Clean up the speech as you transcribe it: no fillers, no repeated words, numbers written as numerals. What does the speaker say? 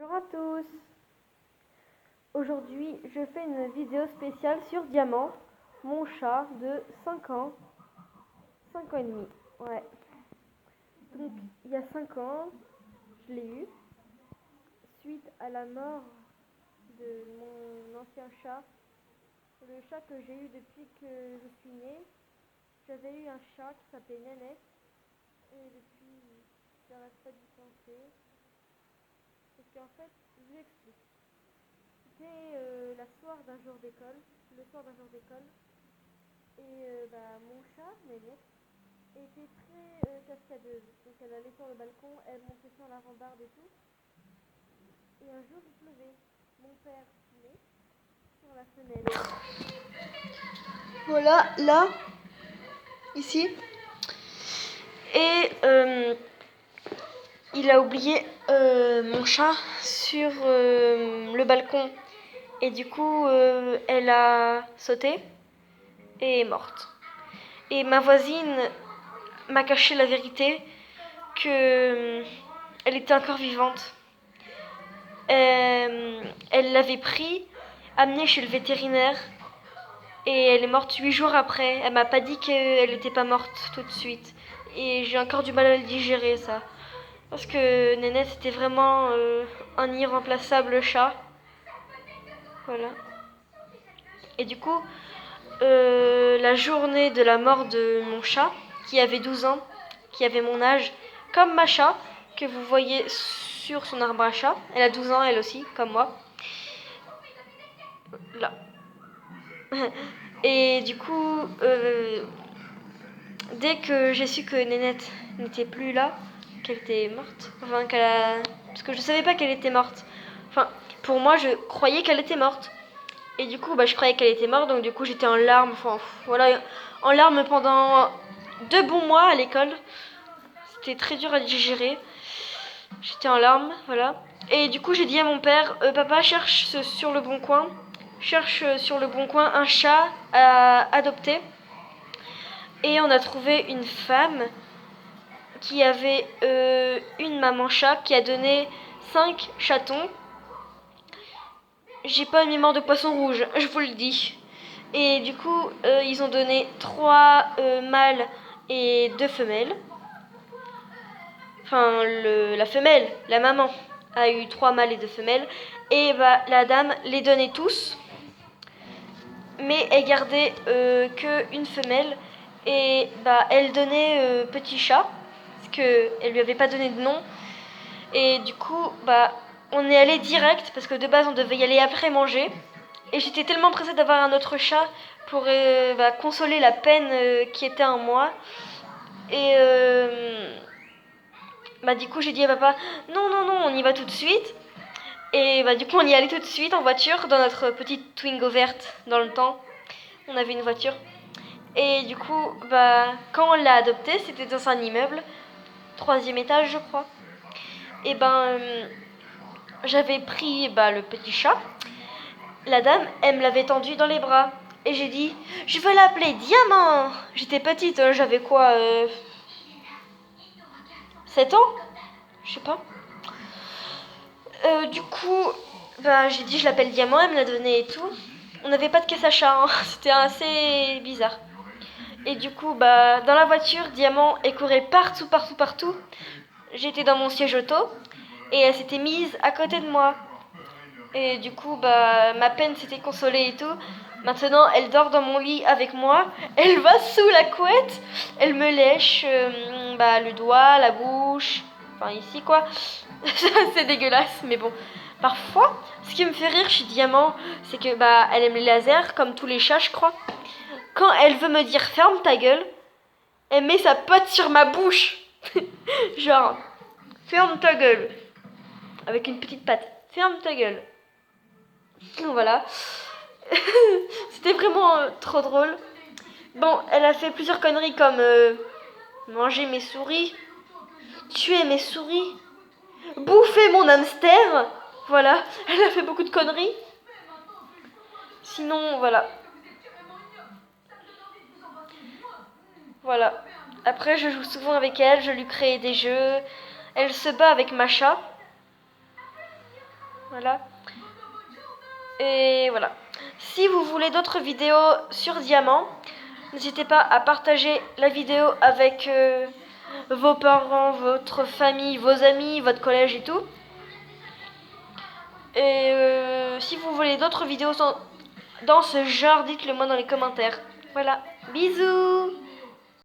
Bonjour à tous. Aujourd'hui, je fais une vidéo spéciale sur Diamant, mon chat de 5 ans, 5 ans et demi. Ouais. Donc, il y a 5 ans, je l'ai eu suite à la mort de mon ancien chat, le chat que j'ai eu depuis que je suis née. J'avais eu un chat qui s'appelait Nénette et depuis, j'arrête pas d'y penser. Parce qu'en fait, je vous explique. C'était le soir d'un jour d'école, et mon chat, Nénette, était très cascadeuse. Donc elle allait sur le balcon, elle montait sur la rambarde et tout. Et un jour il pleuvait. Mon père fumait sur la fenêtre. Voilà, là, ici. Et il a oublié mon chat sur le balcon. Et du coup, elle a sauté et est morte. Et ma voisine m'a caché la vérité que elle était encore vivante. Elle l'avait pris, amené chez le vétérinaire et elle est morte 8 jours après. Elle m'a pas dit qu'elle n'était pas morte tout de suite. Et j'ai encore du mal à le digérer, ça. Parce que Nénette c'était vraiment un irremplaçable chat. Voilà. Et du coup, la journée de la mort de mon chat, qui avait 12 ans, qui avait mon âge, comme ma chat, que vous voyez sur son arbre à chat. Elle a 12 ans, elle aussi, comme moi. Là. Et du coup, dès que j'ai su que Nénette n'était plus là, qu'elle était morte, parce que je savais pas qu'elle était morte. Enfin, pour moi, je croyais qu'elle était morte. Et du coup, je croyais qu'elle était morte, donc du coup, j'étais en larmes. Enfin, voilà, en larmes pendant 2 bons mois à l'école. C'était très dur à digérer. J'étais en larmes, voilà. Et du coup, j'ai dit à mon père, papa, cherche sur le bon coin un chat à adopter. Et on a trouvé une femme qui avait une maman chat qui a donné 5 chatons. J'ai pas une mémoire de poisson rouge, je vous le dis. Et du coup, ils ont donné 3 mâles et 2 femelles. Enfin, la femelle, la maman, a eu 3 mâles et 2 femelles. Et la dame les donnait tous. Mais elle gardait qu'une femelle. Et elle donnait petit chat. Parce qu'elle lui avait pas donné de nom. Et du coup, on est allé direct. Parce que de base, on devait y aller après manger. Et j'étais tellement pressée d'avoir un autre chat pour consoler la peine qui était en moi. Et du coup, j'ai dit à papa, non, non, non, on y va tout de suite. Et du coup, on y allait tout de suite en voiture dans notre petite Twingo verte dans le temps. On avait une voiture. Et du coup, quand on l'a adopté, c'était dans un immeuble, 3e étage, je crois. Et j'avais pris le petit chat. La dame, elle me l'avait tendu dans les bras. Et j'ai dit, je vais l'appeler Diamant. J'étais petite, j'avais quoi 7 ans, je sais pas. Du coup, j'ai dit je l'appelle Diamant, elle me l'a donné et tout. On n'avait pas de caisse à chat, hein. C'était assez bizarre. Et du coup, dans la voiture, Diamant, elle courait partout, partout, partout. J'étais dans mon siège auto et elle s'était mise à côté de moi. Et du coup, ma peine s'était consolée et tout. Maintenant, elle dort dans mon lit avec moi. Elle va sous la couette. Elle me lèche le doigt, la bouche. Enfin, ici, quoi. C'est dégueulasse, mais bon. Parfois, ce qui me fait rire chez Diamant, c'est que elle aime les lasers, comme tous les chats, je crois. Quand elle veut me dire ferme ta gueule, elle met sa patte sur ma bouche. Genre, ferme ta gueule. Avec une petite patte. Ferme ta gueule. Voilà. C'était vraiment trop drôle. Bon, elle a fait plusieurs conneries comme manger mes souris, tuer mes souris, bouffer mon hamster. Voilà, elle a fait beaucoup de conneries. Sinon, voilà. Voilà. Après, je joue souvent avec elle, je lui crée des jeux. Elle se bat avec ma chat. Voilà. Et voilà. Si vous voulez d'autres vidéos sur Diamant, n'hésitez pas à partager la vidéo avec vos parents, votre famille, vos amis, votre collège et tout. Et si vous voulez d'autres vidéos dans ce genre, dites-le moi dans les commentaires. Voilà. Bisous!